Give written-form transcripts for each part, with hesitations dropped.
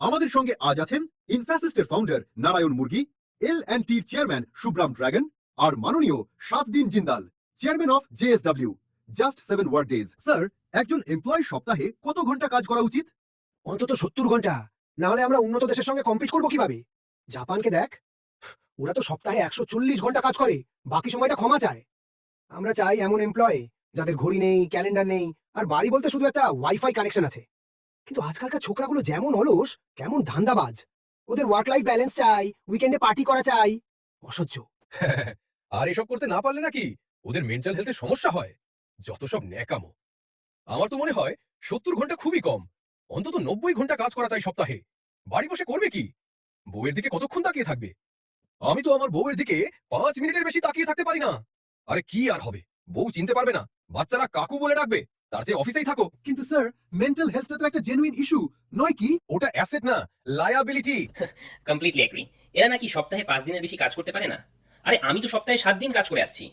আমাদের সঙ্গে আজ আছেন ইনফ্যাসিস্টের ফাউন্ডার নারায়ণ মুরগি, L&Tর চেয়ারম্যান শুভ্রাম ড্রাগন আর মাননীয় 7 দিন Jindal, chairman of JSW। Just 7 work days. Sir, একজন এমপ্লয়ি সপ্তাহে কত ঘন্টা কাজ করা উচিত? অন্তত 70 ঘন্টা। না হলে আমরা উন্নত দেশের সঙ্গে কম্পিট করবো কিভাবে? জাপানকে দেখ, ওরা তো সপ্তাহে 140 ঘন্টা কাজ করে, বাকি সময়টা ক্ষমা চায়। আমরা চাই এমন এমপ্লয় যাদের ঘড়ি নেই, ক্যালেন্ডার নেই, আর বাড়ি বলতে শুধু একটা ওয়াইফাই কানেকশন আছে। কিন্তু আজকালকার ছোকরাগুলো যেমন অলস, কেমন ধান্দাবাজ। ওদের ওয়ার্ক লাইফ ব্যালেন্স চাই, উইকেন্ডে পার্টি করা চাই। অসহ্য। আর এসব করতে না পারলে নাকি ওদের মেন্টাল হেলথের সমস্যা হয়। যত সব ন্যাকামো। আমার তো মনে হয় 70 ঘন্টা খুবই কম। অন্তত 90 ঘন্টা কাজ করা চাই সপ্তাহে। বাড়ি বসে করবে কি? বউয়ের দিকে কতক্ষণ তাকিয়ে থাকবে? আমি তো আমার বউয়ের দিকে 5 মিনিটের বেশি তাকিয়ে থাকতে পারি না। আরে কি আর হবে, বউ চিনতে পারবে না, বাচ্চারা কাকু বলে ডাকবে, তার চেয়ে অফিসেই থাকো। কিন্তু স্যার, মেন্টাল হেলথটা তো একটা জেনুইন ইস্যু নয় কি? ওটা অ্যাসেট না, লায়াবিলিটি। Completely agri. এরা নাকি সপ্তাহে 5 দিনের বেশি কাজ করতে পারে না। আরে আমি তো সপ্তাহে 7 দিন কাজ করে আসছি।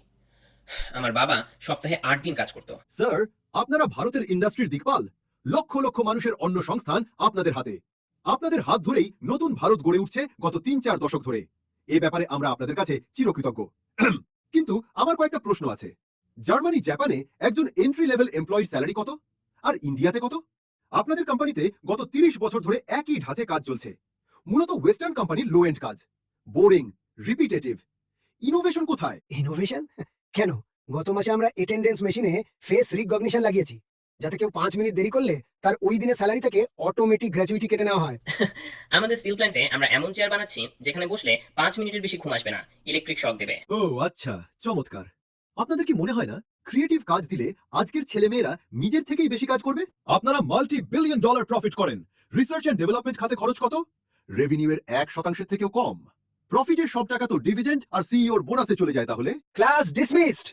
আমার বাবা সপ্তাহে 8 দিন কাজ করতো। স্যার, আপনারা ভারতের ইন্ডাস্ট্রির দিকপাল। লক্ষ লক্ষ মানুষের অন্য সংস্থান আপনাদের হাতে। আপনাদের হাত ধরেই নতুন ভারত গড়ে উঠছে গত 3-4 দশক ধরে। এ ব্যাপারে আমরা আপনাদের কাছে চিরকৃতজ্ঞ। কিন্তু আমার কয়েকটা প্রশ্ন আছে। জার্মানি, জাপানে একজন এন্ট্রি লেভেল এমপ্লয়ির স্যালারি কত? আর ইন্ডিয়াতে কত? আপনাদের কোম্পানিতে গত 30 বছর ধরে একই ধাঁচে কাজ চলছে। মূলত ওয়েস্টার্ন কোম্পানির লো এন্ড কাজ, বোরিং, রিপিটেটিভ। ইনোভেশন কোথায়? ইনোভেশন? কেন? গত মাসে আমরা অ্যাটেন্ডেন্স মেশিনে ফেস রিকগনিশন লাগিয়েছি, যাতে কেউ 5 মিনিট দেরি করলে তার ওই দিনের স্যালারি থেকে অটোমেটিক গ্র্যাচুইটি কেটে নেওয়া হয়। আমাদের স্টিল প্ল্যান্টে আমরা এমন চেয়ার বানাচ্ছি যেখানে বসলে 5 মিনিটের বেশি ঘুম আসবে না, ইলেকট্রিক শক দেবে। ও আচ্ছা, চমৎকার। আপনাদের কি মনে হয় না ক্রিয়েটিভ কাজ দিলে আজকের ছেলেমেয়েরা নিজের থেকেই বেশি কাজ করবে? আপনারা মাল্টি-বিলিয়ন ডলার প্রফিট করেন। রিসার্চ এন্ড ডেভেলপমেন্ট খাতে খরচ কত? রেভিনিউয়ের 1% থেকেও কম। প্রফিটের সব টাকা তো ডিভিডেন্ড আর সিইওর বোনাসে চলে যায়। তাহলে ক্লাস ডিসমিসড।